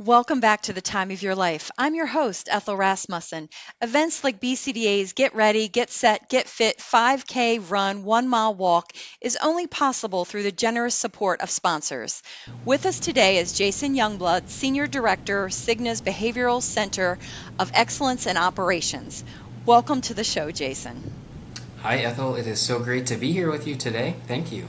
Welcome back to the Time of Your Life. I'm your host, Ethel Rasmussen. Events like BCDA's Get Ready, Get Set, Get Fit 5K run, 1 mile walk is only possible through the generous support of sponsors. With us today is Jason Youngblood, Senior Director, Cigna's Behavioral Center of Excellence and Operations. Welcome to the show, Jason. Hi, Ethel. It is so great to be here with you today. Thank you.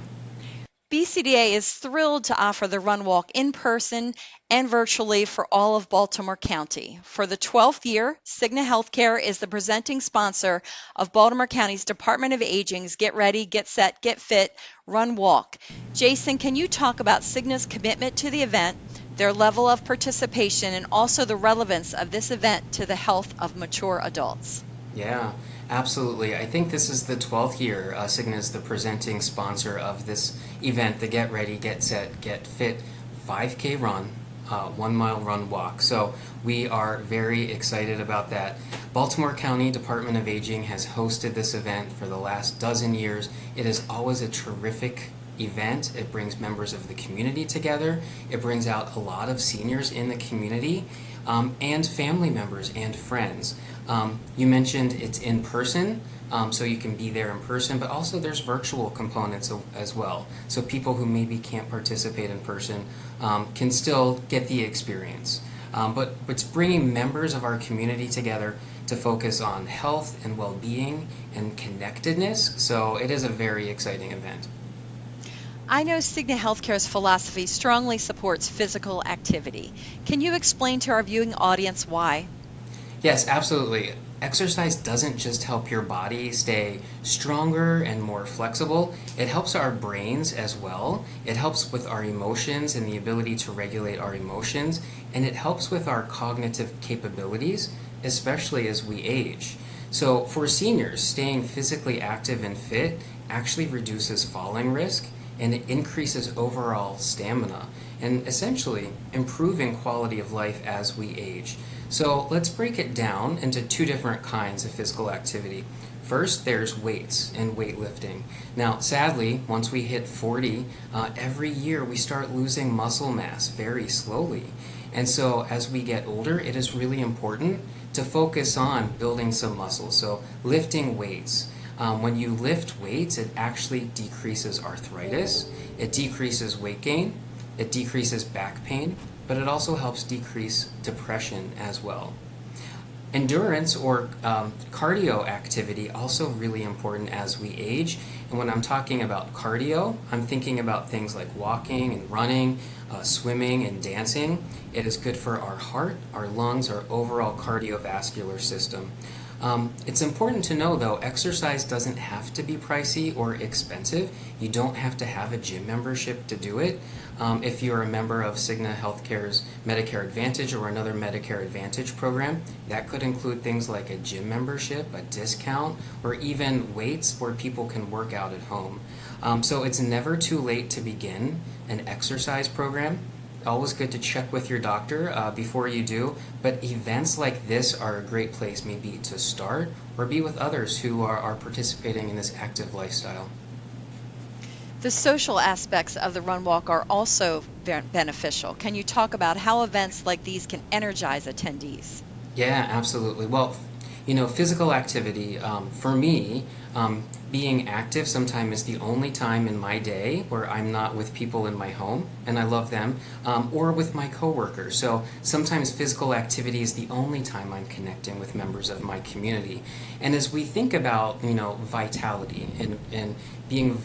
BCDA is thrilled to offer the Run Walk in person and virtually for all of Baltimore County. For the 12th year, Cigna Healthcare is the presenting sponsor of Baltimore County's Department of Aging's Get Ready, Get Set, Get Fit, Run Walk. Jason, can you talk about Cigna's commitment to the event, their level of participation, and also the relevance of this event to the health of mature adults? Yeah, absolutely. I think this is the 12th year Cigna is the presenting sponsor of this event, the Get Ready, Get Set, Get Fit 5K run, 1 mile run walk. So we are very excited about that. Baltimore County Department of Aging has hosted this event for the last dozen years. It is always a terrific event. It brings members of the community together. It brings out a lot of seniors in the community and family members and friends. You mentioned it's in person, so you can be there in person, but also there's virtual components as well. So people who maybe can't participate in person can still get the experience. But it's bringing members of our community together to focus on health and well-being and connectedness. So it is a very exciting event. I know Cigna Healthcare's philosophy strongly supports physical activity. Can you explain to our viewing audience why? Yes, absolutely. Exercise doesn't just help your body stay stronger and more flexible, it helps our brains as well. It helps with our emotions and the ability to regulate our emotions, and it helps with our cognitive capabilities, especially as we age. So, for seniors, staying physically active and fit actually reduces falling risk and it increases overall stamina and essentially improving quality of life as we age. So let's break it down into two different kinds of physical activity. First, there's weights and weightlifting. Now, sadly, once we hit 40, every year we start losing muscle mass very slowly. And so, as we get older, it is really important to focus on building some muscle. So, lifting weights. When you lift weights, it actually decreases arthritis, it decreases weight gain, it decreases back pain, but it also helps decrease depression as well. Endurance or cardio activity also really important as we age. And when I'm talking about cardio, I'm thinking about things like walking and running, swimming and dancing. It is good for our heart, our lungs, our overall cardiovascular system. It's important to know though, exercise doesn't have to be pricey or expensive. You don't have to have a gym membership to do it. If you're a member of Cigna Healthcare's Medicare Advantage or another Medicare Advantage program, that could include things like a gym membership, a discount, or even weights where people can work out at home. So it's never too late to begin an exercise program. Always good to check with your doctor before you do, but events like this are a great place maybe to start or be with others who are participating in this active lifestyle. The social aspects of the Run Walk are also beneficial. Can you talk about how events like these can energize attendees? Yeah, absolutely. Well, physical activity, for me, being active sometimes is the only time in my day where I'm not with people in my home, and I love them, or with my coworkers. So sometimes physical activity is the only time I'm connecting with members of my community. And as we think about, vitality and being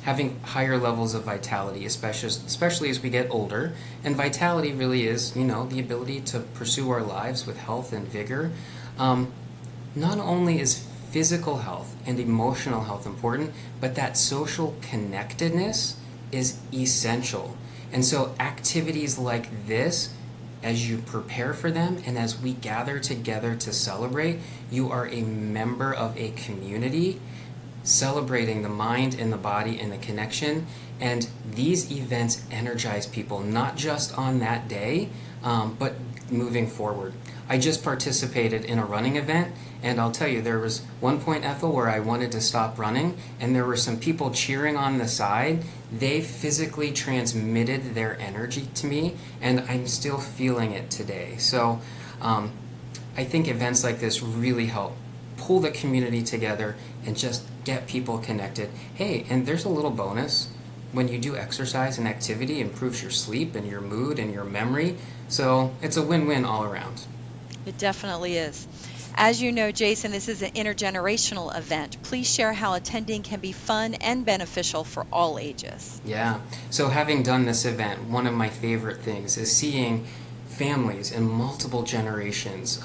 having higher levels of vitality, especially as we get older. And vitality really is, the ability to pursue our lives with health and vigor. Not only is physical health and emotional health important, but that social connectedness is essential. And so activities like this, as you prepare for them and as we gather together to celebrate, you are a member of a community celebrating the mind and the body and the connection. And these events energize people not just on that day, but moving forward. I just participated in a running event, and I'll tell you, there was one point, Ethel, where I wanted to stop running, and there were some people cheering on the side. They physically transmitted their energy to me, and I'm still feeling it today. So I think events like this really help pull the community together and just get people connected. Hey, and there's a little bonus. When you do exercise and activity, it improves your sleep and your mood and your memory. So it's a win-win all around. It definitely is. As you know, Jason, this is an intergenerational event. Please share how attending can be fun and beneficial for all ages. Yeah. So having done this event, one of my favorite things is seeing families in multiple generations.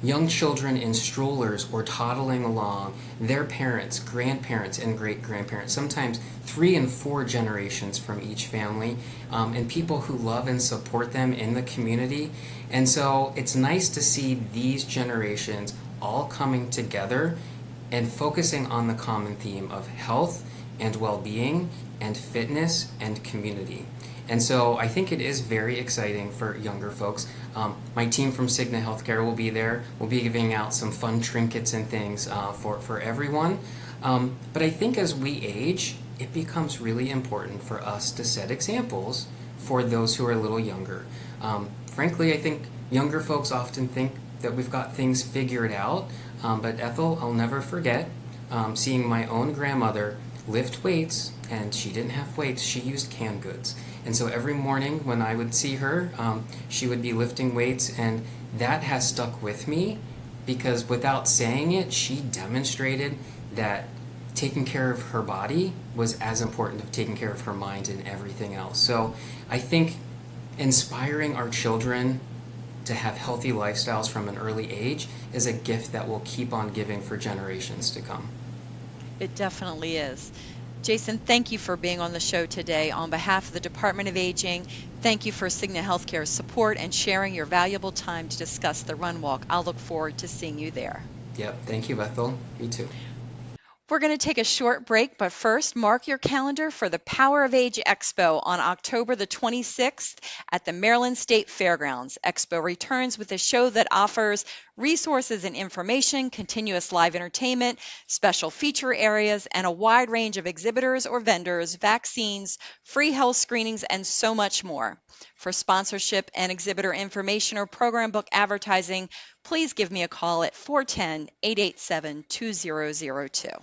Young children in strollers or toddling along, their parents, grandparents, and great grandparents, sometimes 3 and 4 generations from each family, and people who love and support them in the community. And so it's nice to see these generations all coming together and focusing on the common theme of health and well being and fitness and community. And so I think it is very exciting for younger folks. My team from Cigna Healthcare will be there. We'll be giving out some fun trinkets and things for everyone. But I think as we age, it becomes really important for us to set examples for those who are a little younger. Frankly, I think younger folks often think that we've got things figured out. But Ethel, I'll never forget seeing my own grandmother lift weights, and she didn't have weights, she used canned goods. And so every morning when I would see her, she would be lifting weights, and that has stuck with me because without saying it, she demonstrated that taking care of her body was as important as taking care of her mind and everything else. So I think inspiring our children to have healthy lifestyles from an early age is a gift that we'll keep on giving for generations to come. It definitely is. Jason, thank you for being on the show today. On behalf of the Department of Aging, thank you for Cigna Healthcare's support and sharing your valuable time to discuss the Run Walk. I'll look forward to seeing you there. Yep, thank you, Ethel. Me too. We're going to take a short break, but first, mark your calendar for the Power of Age Expo on October the 26th at the Maryland State Fairgrounds. Expo returns with a show that offers resources and information, continuous live entertainment, special feature areas, and a wide range of exhibitors or vendors, vaccines, free health screenings, and so much more. For sponsorship and exhibitor information or program book advertising, please give me a call at 410-887-2002.